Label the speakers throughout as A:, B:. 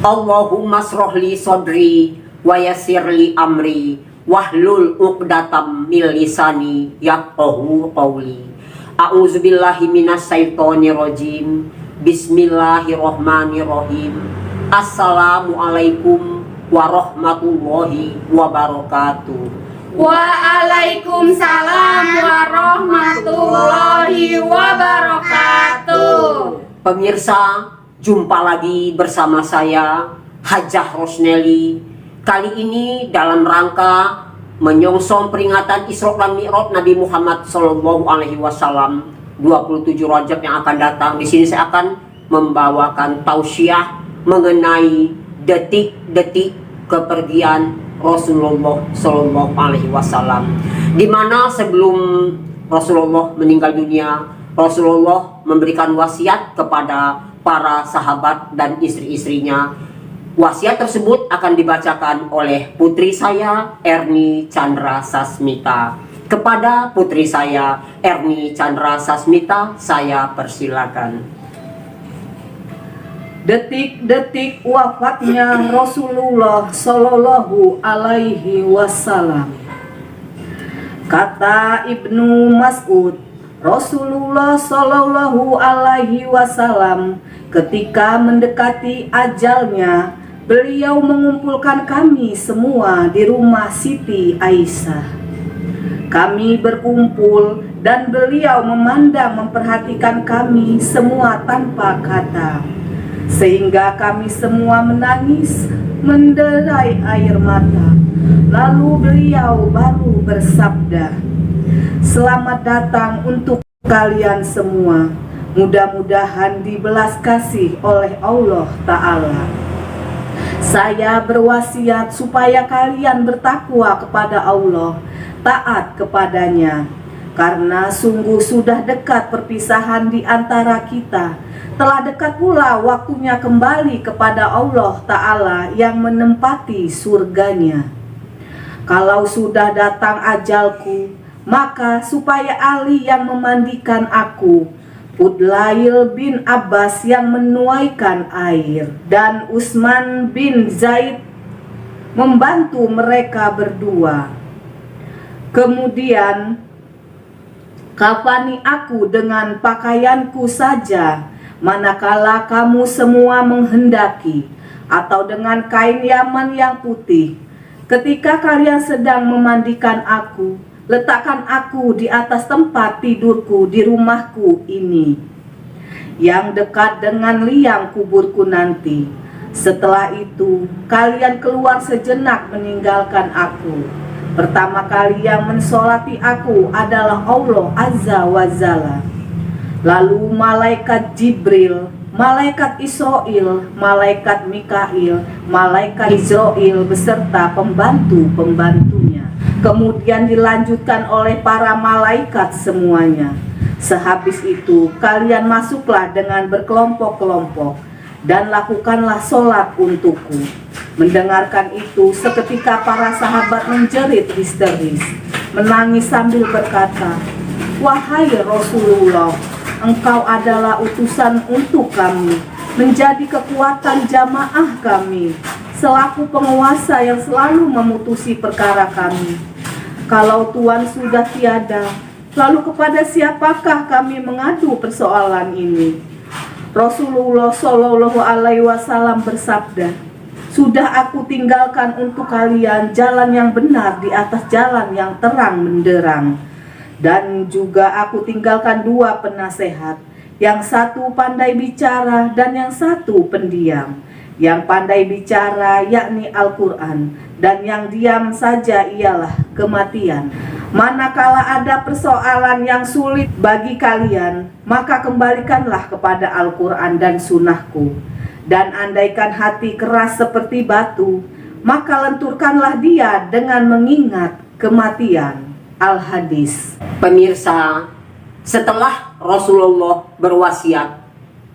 A: Allahumma srohli sodri wa yassirli amri wahlul uqdatam min lisani yafqahu qawli. A'udzubillahi minasyaitonir rajim. Bismillahirrahmanirrahim. Assalamualaikum warahmatullahi wabarakatuh.
B: Waalaikumsalam warahmatullahi wabarakatuh.
A: Pemirsa, jumpa lagi bersama saya Hajah Rosneli. Kali ini dalam rangka menyongsong peringatan Isra dan Mi'raj Nabi Muhammad SAW 27 Rajab yang akan datang. Di sini saya akan membawakan tausiah mengenai detik-detik kepergian Rasulullah Shallallahu Alaihi Wasallam, di mana sebelum Rasulullah meninggal dunia, Rasulullah memberikan wasiat kepada para sahabat dan istri-istrinya. Wasiat tersebut akan dibacakan oleh putri saya Erni Chandra Sasmita. Kepada putri saya Erni Chandra Sasmita, saya persilakan.
C: Detik-detik wafatnya Rasulullah Shallallahu Alaihi Wasallam. Kata Ibnu Mas'ud, Rasulullah Shallallahu Alaihi Wasallam ketika mendekati ajalnya, beliau mengumpulkan kami semua di rumah Siti Aisyah. Kami berkumpul dan beliau memandang memperhatikan kami semua tanpa kata, sehingga kami semua menangis menderai air mata. Lalu beliau baru bersabda, "Selamat datang untuk kalian semua. Mudah-mudahan dibelas kasih oleh Allah Ta'ala. Saya berwasiat supaya kalian bertakwa kepada Allah, taat kepadanya, karena sungguh sudah dekat perpisahan di antara kita. Telah dekat pula waktunya kembali kepada Allah Ta'ala yang menempati surganya. Kalau sudah datang ajalku, maka supaya Ali yang memandikan aku, Fudlail bin Abbas yang menuaikan air, dan Utsman bin Zaid membantu mereka berdua. Kemudian kafani aku dengan pakaianku saja, manakala kamu semua menghendaki, atau dengan kain Yaman yang putih. Ketika kalian sedang memandikan aku, letakkan aku di atas tempat tidurku di rumahku ini, yang dekat dengan liang kuburku nanti. Setelah itu, kalian keluar sejenak meninggalkan aku. Pertama kali yang mensolati aku adalah Allah Azza wa Jalla. Lalu malaikat Jibril, malaikat Israil, malaikat Mikail, malaikat Israil beserta pembantu-pembantunya. Kemudian dilanjutkan oleh para malaikat semuanya. Sehabis itu kalian masuklah dengan berkelompok-kelompok dan lakukanlah sholat untukku. Mendengarkan itu, seketika para sahabat menjerit histeris, menangis sambil berkata, "Wahai Rasulullah, Engkau adalah utusan untuk kami, menjadi kekuatan jamaah kami, selaku penguasa yang selalu memutusi perkara kami. Kalau Tuhan sudah tiada, lalu kepada siapakah kami mengadu persoalan ini?" Rasulullah Shallallahu Alaihi Wasallam bersabda, "Sudah aku tinggalkan untuk kalian jalan yang benar di atas jalan yang terang benderang. Dan juga aku tinggalkan dua penasehat, yang satu pandai bicara dan yang satu pendiam. Yang pandai bicara yakni Al-Quran, dan yang diam saja ialah kematian. Manakala ada persoalan yang sulit bagi kalian, maka kembalikanlah kepada Al-Quran dan sunnahku. Dan andaikan hati keras seperti batu, maka lenturkanlah dia dengan mengingat kematian." Al-Hadis.
A: Pemirsa, setelah Rasulullah berwasiat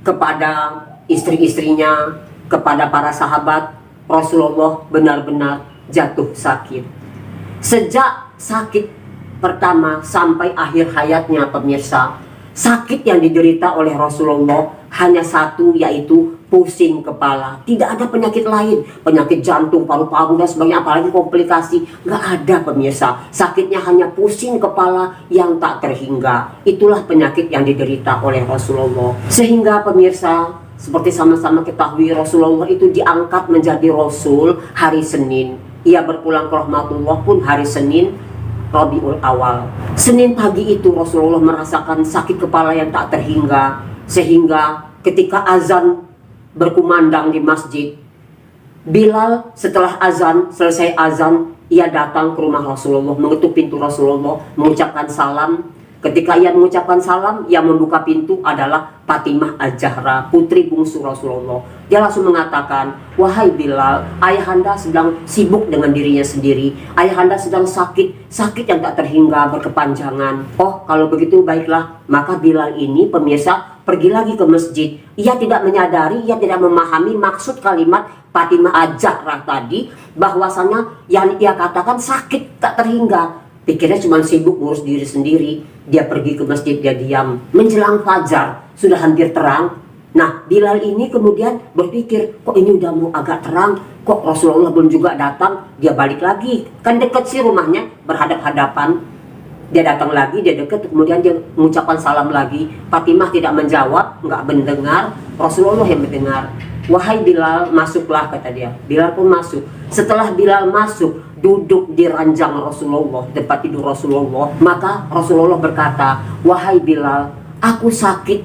A: kepada istri-istrinya, kepada para sahabat, Rasulullah benar-benar jatuh sakit. Sejak sakit pertama sampai akhir hayatnya, pemirsa, sakit yang diderita oleh Rasulullah hanya satu, yaitu pusing kepala. Tidak ada penyakit lain, penyakit jantung, paru-paru dan sebagainya, apalagi komplikasi, nggak ada pemirsa. Sakitnya hanya pusing kepala yang tak terhingga. Itulah penyakit yang diderita oleh Rasulullah. Sehingga pemirsa, seperti sama-sama ketahui, Rasulullah itu diangkat menjadi Rasul hari Senin. Ia berpulang ke rahmatullah pun hari Senin Rabiul Awal. Senin pagi itu Rasulullah merasakan sakit kepala yang tak terhingga, sehingga ketika azan berkumandang di masjid, Bilal setelah azan, selesai azan, ia datang ke rumah Rasulullah, mengetuk pintu Rasulullah, mengucapkan salam. Ketika ia mengucapkan salam, yang membuka pintu adalah Fatimah Az-Zahra, putri bungsu Rasulullah. Dia langsung mengatakan, "Wahai Bilal, ayahanda sedang sibuk dengan dirinya sendiri. Ayahanda sedang sakit yang tak terhingga, berkepanjangan." Oh, kalau begitu baiklah. Maka Bilal ini, pemirsa, pergi lagi ke masjid. Ia tidak menyadari, ia tidak memahami maksud kalimat Fatimah Az-Zahra tadi, bahwasanya yang ia katakan sakit tak terhingga. Pikirnya cuma sibuk ngurus diri sendiri. Dia pergi ke masjid, dia diam. Menjelang fajar, sudah hampir terang. Nah, Bilal ini kemudian berpikir, kok ini udah mau agak terang, kok Rasulullah belum juga datang. Dia balik lagi, kan dekat sih rumahnya, berhadap-hadapan. Dia datang lagi, dia dekat, kemudian dia mengucapkan salam lagi. Fatimah tidak menjawab, nggak mendengar. Rasulullah yang mendengar. "Wahai Bilal, masuklah," kata dia. Bilal pun masuk. Setelah Bilal masuk, duduk di ranjang Rasulullah, tempat tidur Rasulullah, maka Rasulullah berkata, "Wahai Bilal, aku sakit,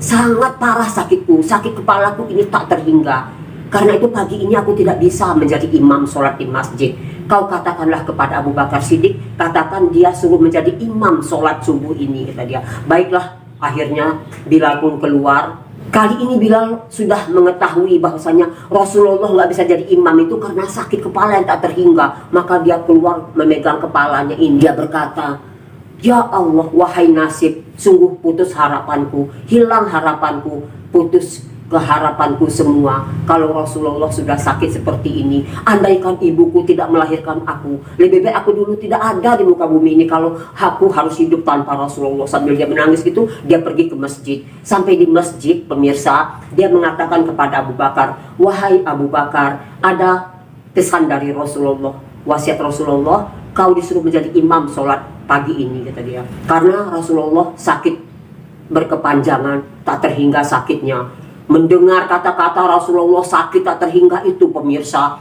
A: sangat parah sakitku, sakit kepalaku ini tak terhingga. Karena itu pagi ini aku tidak bisa menjadi imam sholat di masjid. Kau katakanlah kepada Abu Bakar Siddiq, katakan dia suruh menjadi imam sholat subuh ini," kata dia. Baiklah, akhirnya Bilal pun keluar. Kali ini Bilal sudah mengetahui bahwasanya Rasulullah nggak bisa jadi imam itu karena sakit kepala yang tak terhingga. Maka dia keluar memegang kepalanya ini. Dia berkata, "Ya Allah, wahai nasib, sungguh putus harapanku, hilang harapanku, putus keharapanku semua. Kalau Rasulullah sudah sakit seperti ini, andaikan ibuku tidak melahirkan aku, lebih baik aku dulu tidak ada di muka bumi ini kalau aku harus hidup tanpa Rasulullah." Sambil dia menangis gitu, dia pergi ke masjid. Sampai di masjid, pemirsa, dia mengatakan kepada Abu Bakar, "Wahai Abu Bakar, ada pesan dari Rasulullah, wasiat Rasulullah, kau disuruh menjadi imam sholat pagi ini," kata dia. Karena Rasulullah sakit berkepanjangan, tak terhingga sakitnya. Mendengar kata-kata Rasulullah sakit tak terhingga itu, pemirsa,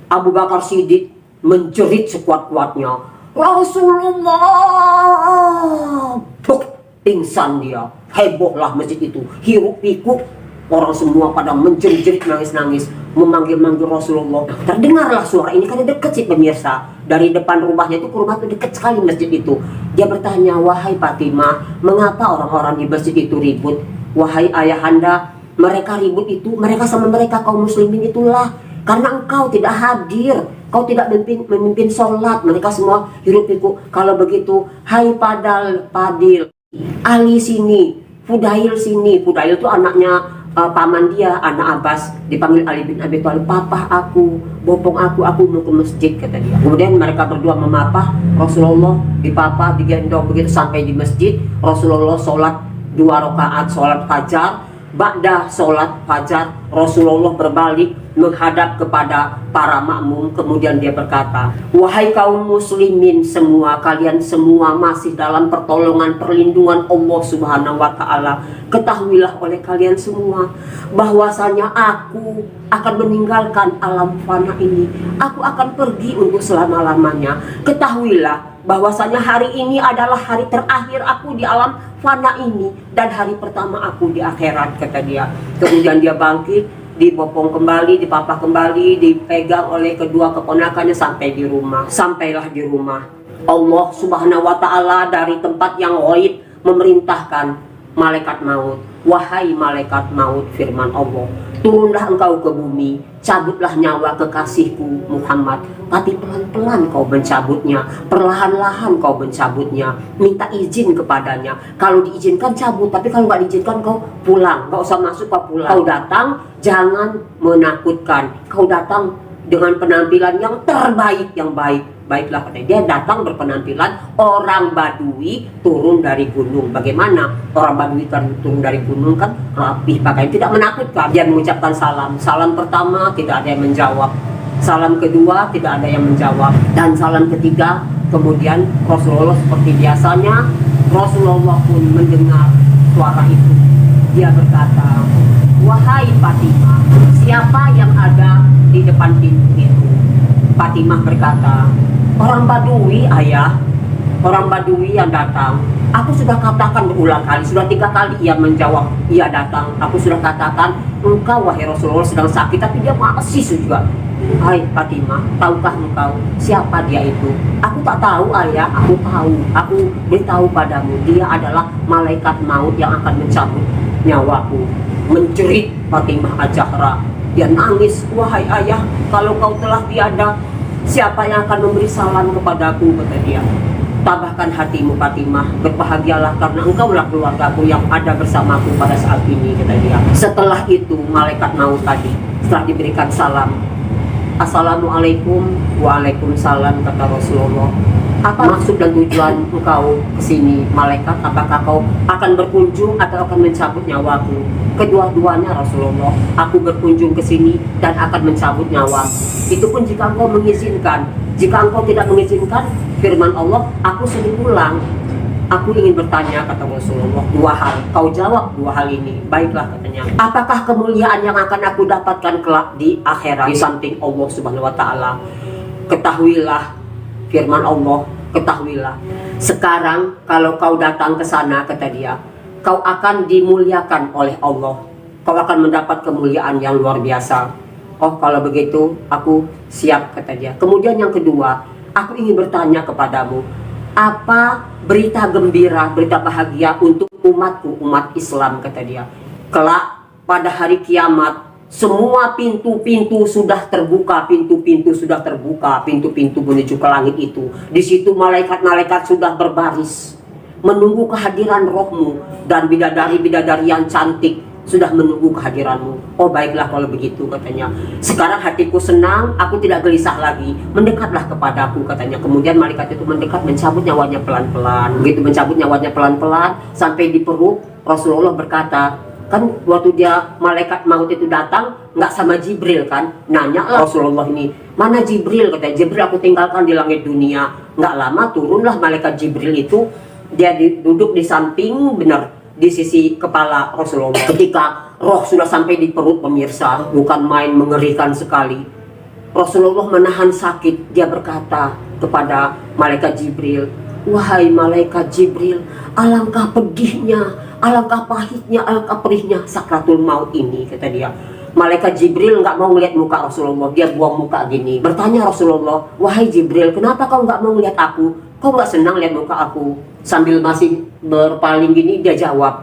A: Abu Bakar Siddiq menjerit sekuat-kuatnya, "Rasulullah!" Buk, pingsan dia. Hebohlah masjid itu, hiruk pikuk, orang semua pada menjerit, nangis-nangis, memanggil-manggil Rasulullah. Terdengarlah suara ini, karena dekat sih pemirsa, dari depan rumahnya itu ke rumah itu dekat sekali masjid itu. Dia bertanya, "Wahai Fatimah, mengapa orang-orang di masjid itu ribut?" "Wahai ayahanda, mereka ribut itu, mereka sama mereka kaum muslimin itulah, karena engkau tidak hadir, kau tidak memimpin sholat, mereka semua hiruk pikuk. Kalau begitu, hai Fadil, Ali sini, Fudail sini." Fudail itu anaknya paman dia, anak Abbas, dipanggil Ali bin Abi Thalib. "Papa aku, bopong aku mau ke masjid," kata dia. Kemudian mereka berdua memapah Rasulullah, dipapah, digendong begitu sampai di masjid. Rasulullah sholat 2 rakaat sholat fajar. Ba'da sholat fajar, Rasulullah berbalik menghadap kepada para makmum, kemudian dia berkata, "Wahai kaum muslimin semua, kalian semua masih dalam pertolongan perlindungan Allah Subhanahu wa Ta'ala. Ketahuilah oleh kalian semua bahwasanya aku akan meninggalkan alam fana ini. Aku akan pergi untuk selama-lamanya. Ketahuilah bahwasanya hari ini adalah hari terakhir aku di alam fana ini dan hari pertama aku di akhirat," kata dia. Kemudian dia bangkit, dibopong kembali, dipapah kembali, dipegang oleh kedua keponakannya sampai di rumah. Sampailah di rumah, Allah Subhanahu wa Ta'ala dari tempat yang ghaib memerintahkan malaikat maut, "Wahai malaikat maut," firman Allah, "turunlah engkau ke bumi, cabutlah nyawa kekasihku Muhammad, tapi pelan-pelan kau mencabutnya, perlahan-lahan kau mencabutnya, minta izin kepadanya. Kalau diizinkan cabut, tapi kalau nggak diizinkan kau pulang, nggak usah masuk, kau pulang. Kau datang jangan menakutkan, kau datang dengan penampilan yang terbaik, yang baik. Baiklah, katanya. Dia datang berpenampilan orang Badui turun dari gunung. Bagaimana orang Badui turun dari gunung kan rapih, pakaian, tidak menakutkan. Dia mengucapkan salam. Salam pertama tidak ada yang menjawab. Salam kedua tidak ada yang menjawab. Dan salam ketiga kemudian Rasulullah seperti biasanya, Rasulullah pun mendengar suara itu. Dia berkata, "Wahai Fatimah, siapa yang ada di depan pintu itu?" Fatimah berkata, "Orang Badui, ayah. Orang Badui yang datang. Aku sudah katakan berulang kali, sudah 3 kali ia menjawab, ia datang. Aku sudah katakan, engkau wahai Rasulullah sedang sakit, tapi dia masih juga." "Hai Fatimah, tahukah engkau siapa dia itu?" "Aku tak tahu, ayah." "Aku tahu, aku beritahu padamu, dia adalah malaikat maut yang akan mencabut nyawaku." Menjerit Fatimah Az-Zahra. Dia nangis, "Wahai ayah, kalau kau telah tiada, siapa yang akan memberi salam kepadaku?" kata dia. "Tabahkan hatimu Fatimah, berbahagialah karena engkaulah keluargaku yang ada bersamaku pada saat ini," kata dia. Setelah itu malaikat maut tadi setelah diberikan salam, "Assalamualaikum." "Waalaikumsalam," kata Rasulullah. "Apa maksud dan tujuan engkau kesini malaikat? Apakah kau akan berkunjung atau akan mencabut nyawaku?" "Kedua-duanya Rasulullah, aku berkunjung ke sini dan akan mencabut nyawa. Itu pun jika engkau mengizinkan. Jika engkau tidak mengizinkan, firman Allah, aku sudah pulang." "Aku ingin bertanya," kata Rasulullah, "2 hal." "Kau jawab 2 hal ini." "Baiklah," katanya. "Apakah kemuliaan yang akan aku dapatkan kelak di akhirat di samping Allah Subhanahu wa taala?" "Ketahuilah," firman Allah, "ketahuilah. Sekarang kalau kau datang ke sana," kata dia, "kau akan dimuliakan oleh Allah. Kau akan mendapat kemuliaan yang luar biasa." "Oh, kalau begitu aku siap," kata dia. Kemudian yang kedua, "Aku ingin bertanya kepadamu, apa berita gembira, berita bahagia untuk umatku, umat Islam," kata dia. "Kelak pada hari kiamat, semua pintu-pintu sudah terbuka, pintu-pintu sudah terbuka, pintu-pintu menuju ke langit itu. Di situ malaikat-malaikat sudah berbaris menunggu kehadiran rohmu, dan bidadari-bidadari yang cantik sudah menunggu kehadiranmu." "Oh baiklah kalau begitu," katanya. "Sekarang hatiku senang, aku tidak gelisah lagi. Mendekatlah kepadaku," katanya. Kemudian malaikat itu mendekat, mencabut nyawanya pelan-pelan. Begitu mencabut nyawanya pelan-pelan sampai di perut, Rasulullah berkata, kan waktu dia malaikat maut itu datang nggak sama Jibril kan, nanya lah Rasulullah ini, "Mana Jibril?" katanya. "Jibril aku tinggalkan di langit dunia." Nggak lama turunlah malaikat Jibril itu. Dia duduk di samping, benar di sisi kepala Rasulullah. Ketika roh sudah sampai di perut, pemirsa, bukan main, mengerikan sekali. Rasulullah menahan sakit. Dia berkata kepada malaikat Jibril, "Wahai malaikat Jibril, alangkah pedihnya, alangkah pahitnya, alangkah perihnya sakratul maut ini," kata dia. Malaikat Jibril nggak mau ngeliat muka Rasulullah. Dia buang muka gini. Bertanya Rasulullah, "Wahai Jibril, kenapa kau nggak mau ngeliat aku? Kau nggak senang lihat muka aku?" Sambil masih berpaling gini, dia jawab,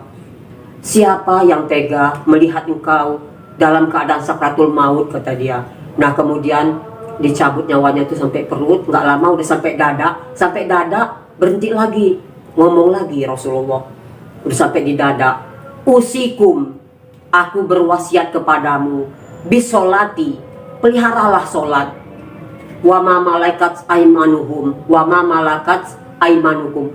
A: "Siapa yang tega melihat engkau dalam keadaan sakratul maut," kata dia. Nah kemudian dicabut nyawanya itu sampai perut. Nggak lama udah sampai dada. Sampai dada berhenti lagi. Ngomong lagi Rasulullah, udah sampai di dada, "Usikum, aku berwasiat kepadamu, bisolati, peliharalah solat, wa ma malaikat aimanuhum, wa ma malakat aimanukum,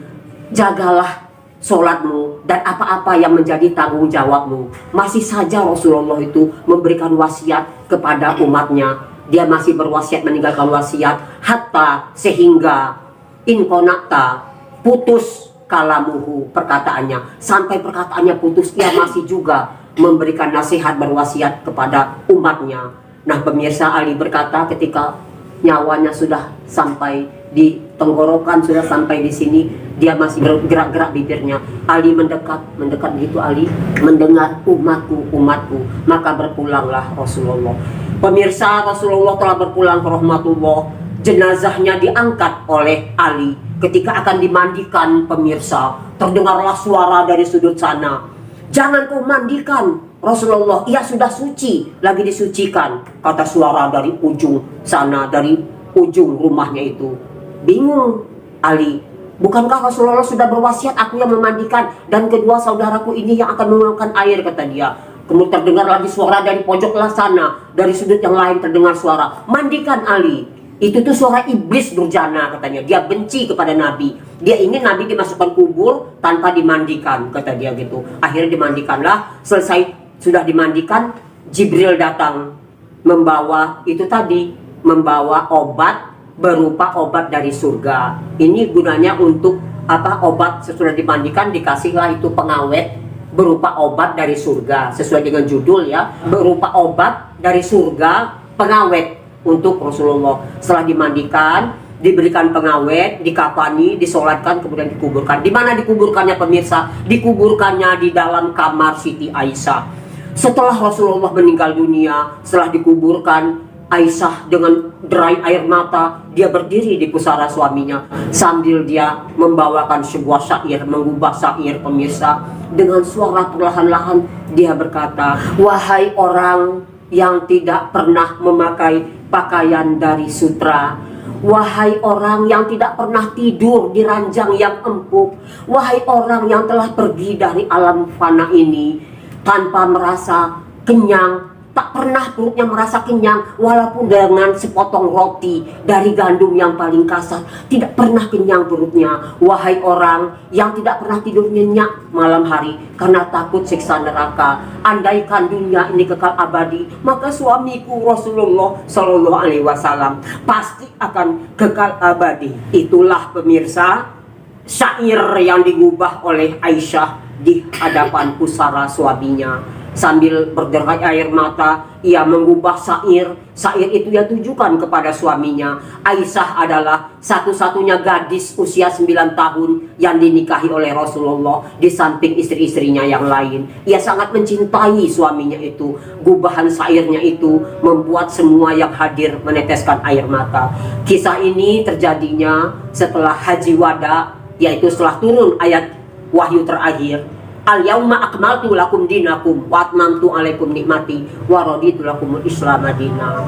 A: jagalah solatmu dan apa-apa yang menjadi tanggung jawabmu." Masih saja Rasulullah itu memberikan wasiat kepada umatnya. Dia masih berwasiat, meninggalkan wasiat, hatta sehingga inkonakta, putus kalamuhu, perkataannya, sampai perkataannya putus, dia masih juga memberikan nasihat, berwasiat kepada umatnya. Nah pemirsa, Ali berkata ketika nyawanya sudah sampai di tenggorokan, sudah sampai di sini, dia masih bergerak-gerak bibirnya. Ali mendekat begitu. Ali mendengar, "Umatku, umatku." Maka berpulanglah Rasulullah. Pemirsa, Rasulullah telah berpulang ke rahmatullah. Jenazahnya diangkat oleh Ali. Ketika akan dimandikan, pemirsa, terdengarlah suara dari sudut sana, "Jangan kau mandikan Rasulullah, ia sudah suci, lagi disucikan," kata suara dari ujung sana, dari ujung rumahnya itu. Bingung Ali, "Bukankah Rasulullah sudah berwasiat aku yang memandikan dan kedua saudaraku ini yang akan mengeluarkan air," kata dia. Kemudian terdengar lagi suara dari pojok sana, dari sudut yang lain terdengar suara, "Mandikan Ali." Itu tuh suara iblis durjana katanya. Dia benci kepada Nabi. Dia ingin Nabi dimasukkan kubur tanpa dimandikan, kata dia gitu. Akhirnya dimandikanlah. Selesai sudah dimandikan, Jibril datang membawa itu tadi, membawa obat berupa obat dari surga. Ini gunanya untuk apa? Obat sesudah dimandikan dikasihlah itu pengawet berupa obat dari surga, sesuai dengan judul ya, berupa obat dari surga, pengawet untuk Rasulullah. Setelah dimandikan, diberikan pengawet, dikafani, disolatkan, kemudian dikuburkan. Di mana dikuburkannya pemirsa? Dikuburkannya di dalam kamar Siti Aisyah. Setelah Rasulullah meninggal dunia, setelah dikuburkan, Aisyah dengan derai air mata, dia berdiri di pusara suaminya sambil dia membawakan sebuah syair, mengubah syair pemirsa. Dengan suara perlahan-lahan dia berkata, "Wahai orang yang tidak pernah memakai pakaian dari sutra, wahai orang yang tidak pernah tidur di ranjang yang empuk, wahai orang yang telah pergi dari alam fana ini tanpa merasa kenyang, tak pernah perutnya merasa kenyang walaupun dengan sepotong roti dari gandum yang paling kasar, tidak pernah kenyang perutnya. Wahai orang yang tidak pernah tidur nyenyak malam hari karena takut siksa neraka, andaikan dunia ini kekal abadi, maka suamiku Rasulullah Shallallahu Alaihi Wasallam pasti akan kekal abadi." Itulah pemirsa syair yang digubah oleh Aisyah di hadapan pusara suaminya. Sambil berderai air mata, ia mengubah syair. Syair itu ia tujukan kepada suaminya. Aisyah adalah satu-satunya gadis usia 9 tahun yang dinikahi oleh Rasulullah di samping istri-istrinya yang lain. Ia sangat mencintai suaminya itu. Gubahan syairnya itu membuat semua yang hadir meneteskan air mata. Kisah ini terjadinya setelah Haji Wada, yaitu setelah turun ayat wahyu terakhir, "Al-yauma akmaltu lakum dinakum wa atmamtu alaikum nikmati wa raditu lakumul Islam madina."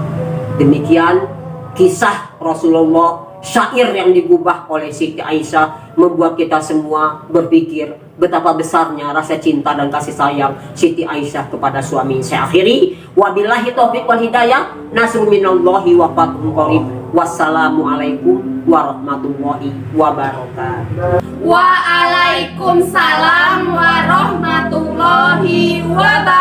A: Demikian kisah Rasulullah, syair yang digubah oleh Siti Aisyah, membuat kita semua berpikir betapa besarnya rasa cinta dan kasih sayang Siti Aisyah kepada suami. Saya akhiri, wabillahi taufiq wal hidayah, nasrun minallahi wa fathun qarib. Wassalamualaikum warahmatullahi wabarakatuh.
B: Waalaikumsalam warahmatullahi wabarakatuh.